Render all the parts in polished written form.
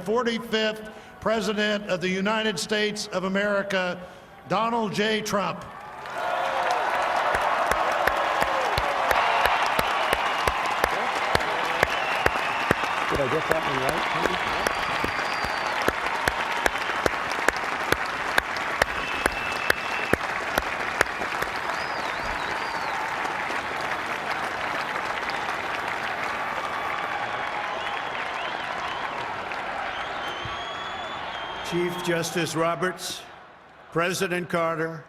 45th President of the United States of America, Donald J. Trump. Did I get that one right? Chief Justice Roberts, President Carter,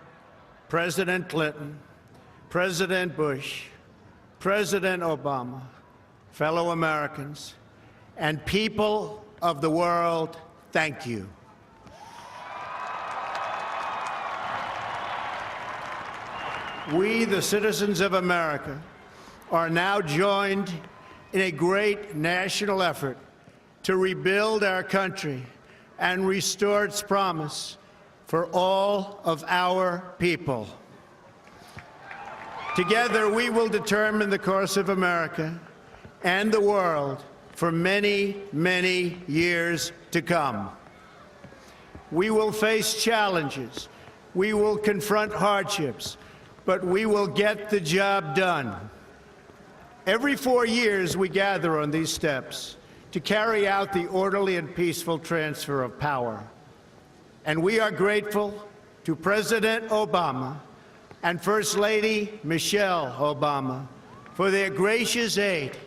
President Clinton, President Bush, President Obama, fellow Americans, and people of the world, thank you. We, the citizens of America, are now joined in a great national effort to rebuild our country and restore its promise for all of our people. Together, we will determine the course of America and the world for many, many years to come. We will face challenges. We will confront hardships, but we will get the job done. Every 4 years, we gather on these steps to carry out the orderly and peaceful transfer of power. And we are grateful to President Obama and First Lady Michelle Obama for their gracious aid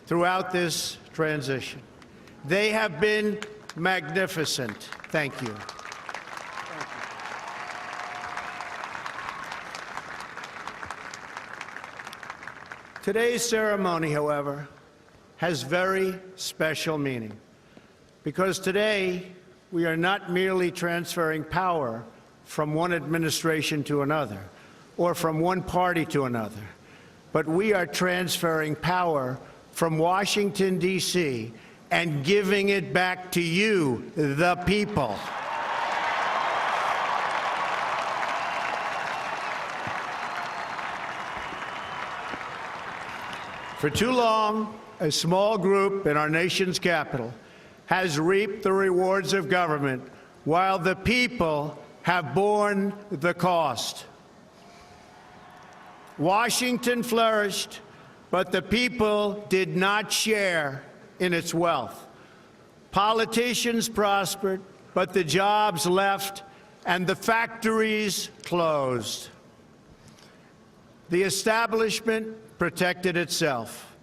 throughout this transition. They have been magnificent. Thank you. Today's ceremony, however, has very special meaning, because today we are not merely transferring power from one administration to another or from one party to another, but we are transferring power from Washington, D.C., and giving it back to you, the people. For too long, a small group in our nation's capital has reaped the rewards of government while the people have borne the cost. Washington flourished, but the people did not share in its wealth. Politicians prospered, but the jobs left and the factories closed. The establishment protected itself,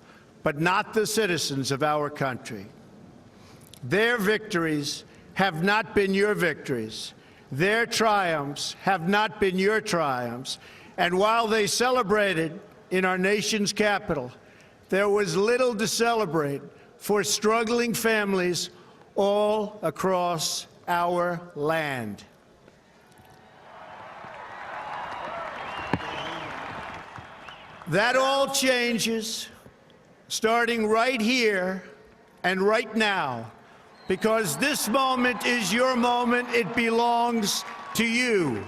but not the citizens of our country. Their victories have not been your victories. Their triumphs have not been your triumphs. And while they celebrated in our nation's capital, there was little to celebrate for struggling families all across our land. That all changes starting right here and right now, because this moment is your moment. It belongs to you.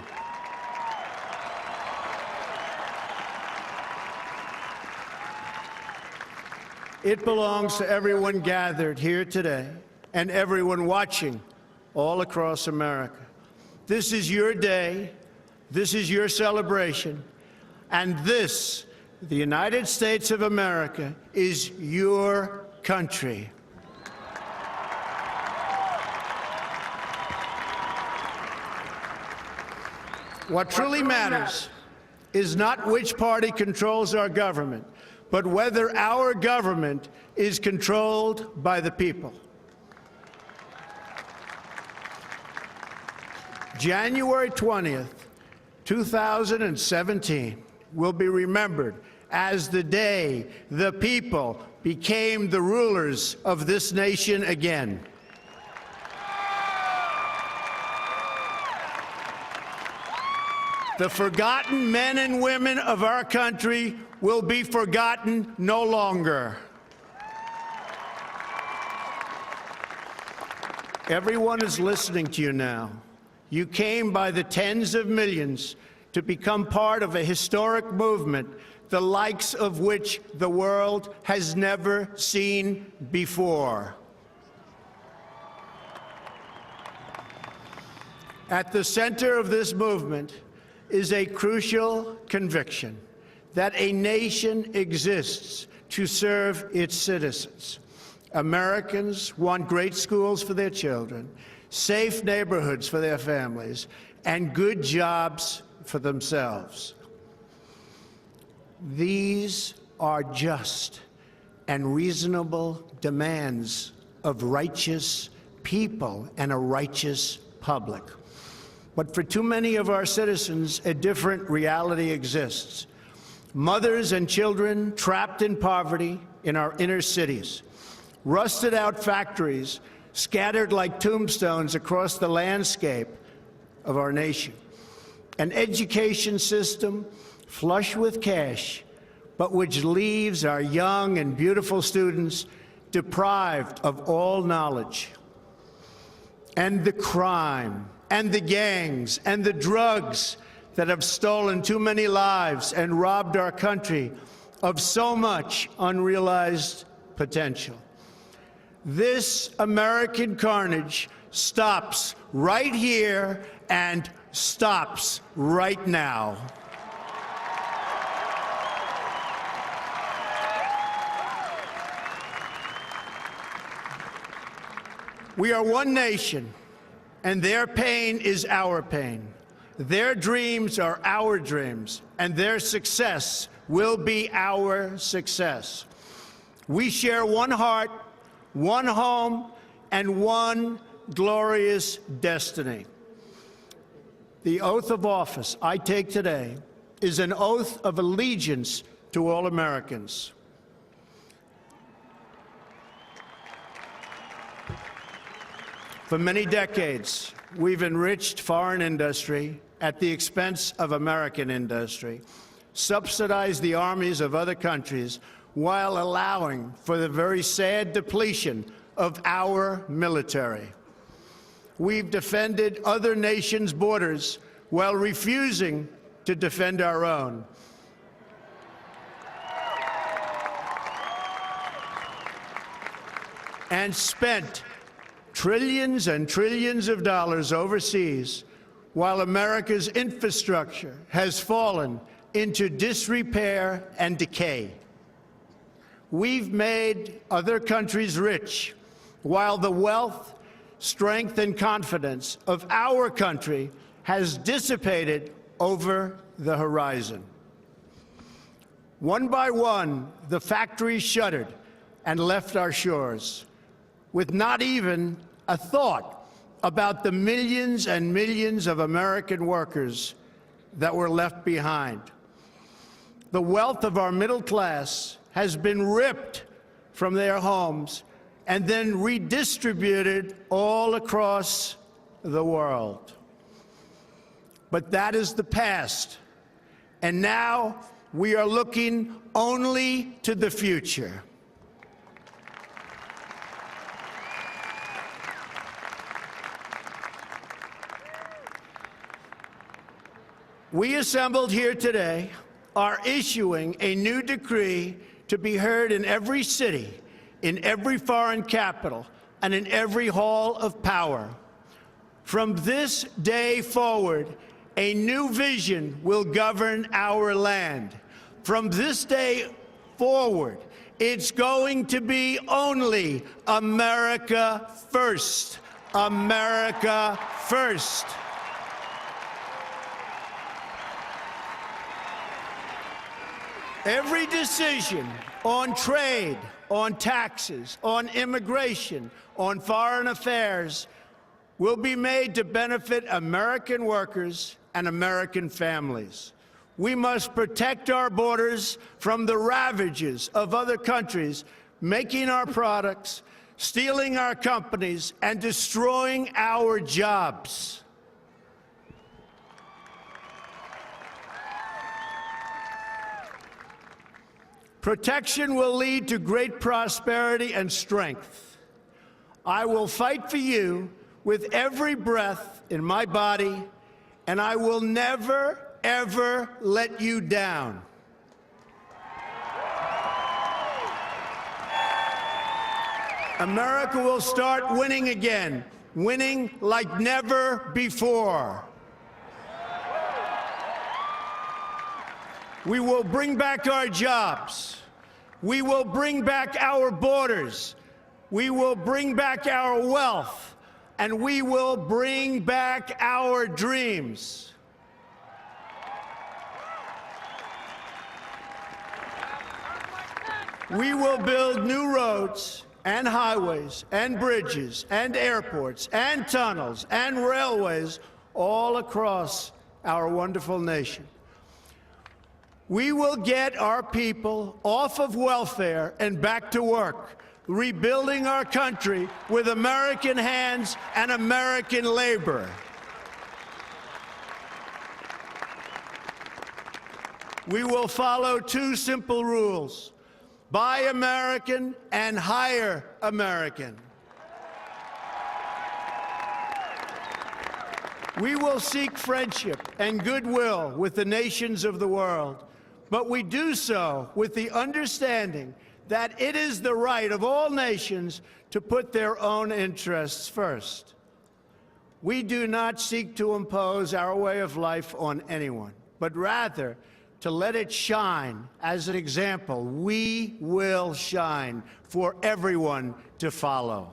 It belongs to everyone gathered here today and everyone watching all across America. This is your day. This is your celebration. And this, the United States of America, is your country. What truly matters is not which party controls our government, but whether our government is controlled by the people. January 20th, 2017 will be remembered as the day the people became the rulers of this nation again. The forgotten men and women of our country will be forgotten no longer. Everyone is listening to you now. You came by the tens of millions to become part of a historic movement, the likes of which the world has never seen before. At the center of this movement is a crucial conviction that a nation exists to serve its citizens. Americans want great schools for their children, safe neighborhoods for their families, and good jobs for themselves. These are just and reasonable demands of righteous people and a righteous public. But for too many of our citizens, a different reality exists. Mothers and children trapped in poverty in our inner cities, rusted out factories scattered like tombstones across the landscape of our nation, an education system flush with cash, but which leaves our young and beautiful students deprived of all knowledge. And the crime, and the gangs, and the drugs that have stolen too many lives and robbed our country of so much unrealized potential. This American carnage stops right here and stops right now. We are one nation, and their pain is our pain. Their dreams are our dreams, and their success will be our success. We share one heart, one home, and one glorious destiny. The oath of office I take today is an oath of allegiance to all Americans. For many decades, we've enriched foreign industry at the expense of American industry, subsidized the armies of other countries while allowing for the very sad depletion of our military. We've defended other nations' borders while refusing to defend our own. And spent trillions and trillions of dollars overseas while America's infrastructure has fallen into disrepair and decay. We've made other countries rich while the wealth, strength, and confidence of our country has dissipated over the horizon. One by one, the factories shuttered and left our shores, with not even a thought about the millions and millions of American workers that were left behind. The wealth of our middle class has been ripped from their homes and then redistributed all across the world. But that is the past, and now we are looking only to the future. We assembled here today are issuing a new decree to be heard in every city, in every foreign capital, and in every hall of power. From this day forward, a new vision will govern our land. From this day forward, it's going to be only America first. America first. Every decision on trade, on taxes, on immigration, on foreign affairs will be made to benefit American workers and American families. We must protect our borders from the ravages of other countries, making our products, stealing our companies, and destroying our jobs. Protection will lead to great prosperity and strength. I will fight for you with every breath in my body, and I will never, ever let you down. America will start winning again winning like never before. We will bring back our jobs. We will bring back our borders. We will bring back our wealth. And we will bring back our dreams. We will build new roads and highways and bridges and airports and tunnels and railways all across our wonderful nation. We will get our people off of welfare and back to work, rebuilding our country with American hands and American labor. We will follow two simple rules: buy American and hire American. We will seek friendship and goodwill with the nations of the world, but we do so with the understanding that it is the right of all nations to put their own interests first. We do not seek to impose our way of life on anyone, but rather to let it shine as an example. We will shine for everyone to follow.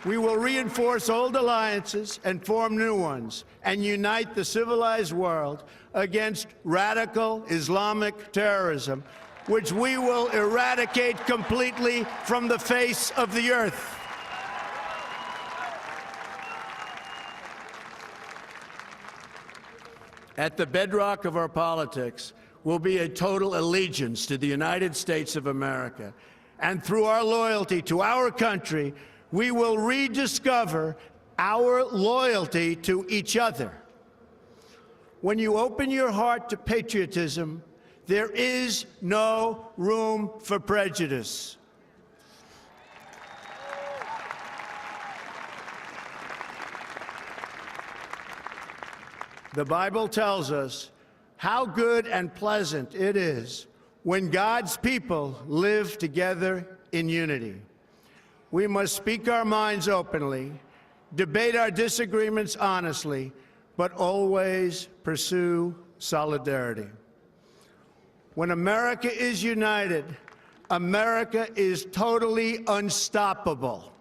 We will reinforce old alliances and form new ones and unite the civilized world against radical Islamic terrorism, which we will eradicate completely from the face of the earth. At the bedrock of our politics will be a total allegiance to the United States of America. And through our loyalty to our country, we will rediscover our loyalty to each other. When you open your heart to patriotism, there is no room for prejudice. The Bible tells us how good and pleasant it is when God's people live together in unity. We must speak our minds openly, debate our disagreements honestly, but always pursue solidarity. When America is united, America is totally unstoppable.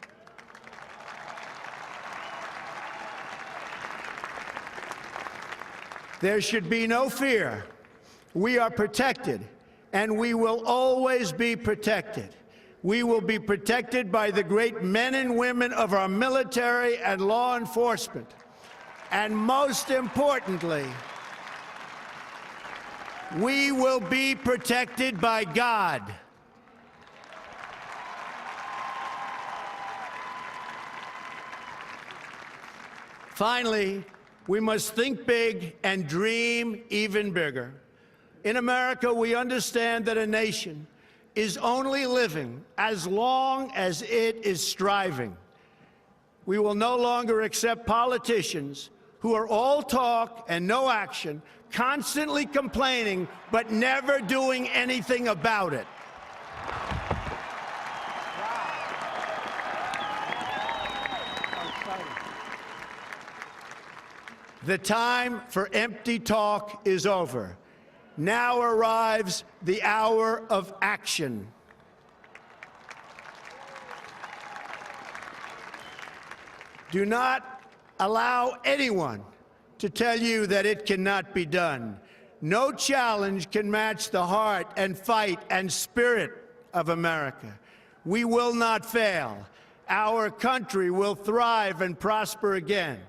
There should be no fear. We are protected, and we will always be protected. We will be protected by the great men and women of our military and law enforcement. And most importantly, we will be protected by God. Finally, we must think big and dream even bigger. In America, we understand that a nation is only living as long as it is striving. We will no longer accept politicians who are all talk and no action, constantly complaining but never doing anything about it. The time for empty talk is over. Now arrives the hour of action. Do not allow anyone to tell you that it cannot be done. No challenge can match the heart and fight and spirit of America. We will not fail. Our country will thrive and prosper again.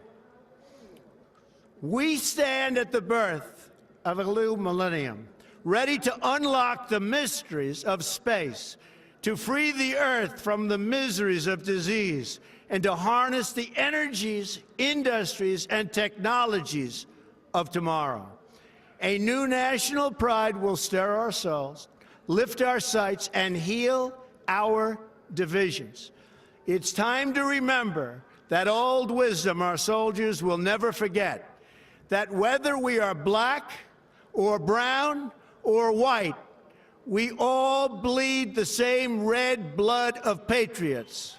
We stand at the birth of a new millennium, ready to unlock the mysteries of space, to free the earth from the miseries of disease, and to harness the energies, industries, and technologies of tomorrow. A new national pride will stir our souls, lift our sights, and heal our divisions. It's time to remember that old wisdom our soldiers will never forget, that whether we are black or brown or white, We all bleed the same red blood of patriots.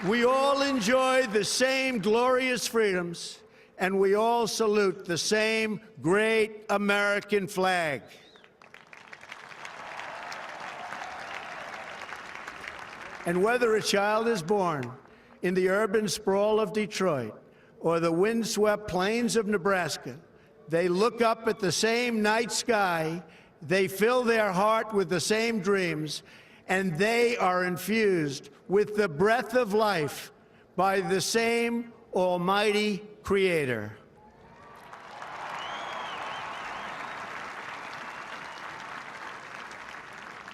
We all enjoy the same glorious freedoms, and we all salute the same great American flag. And whether a child is born in the urban sprawl of Detroit or the windswept plains of Nebraska, they look up at the same night sky, they fill their heart with the same dreams, and they are infused with the breath of life by the same almighty Creator.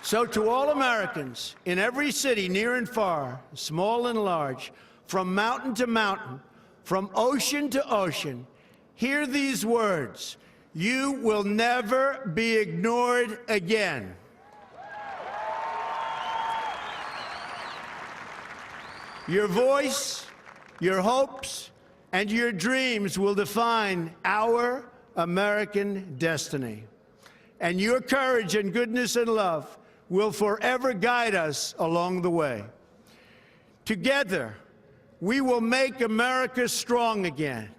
So to all Americans in every city, near and far, small and large, from mountain to mountain, from ocean to ocean, hear these words: you will never be ignored again. Your voice, your hopes, and your dreams will define our American destiny. And your courage and goodness and love will forever guide us along the way. Together, we will make America strong again.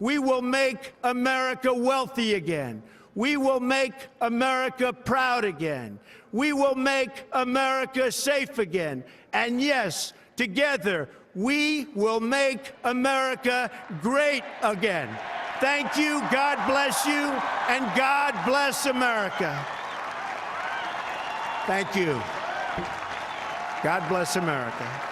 We will make America wealthy again. We will make America proud again. We will make America safe again. And yes, together, we will make America great again. Thank you, God bless you, and God bless America. Thank you. God bless America.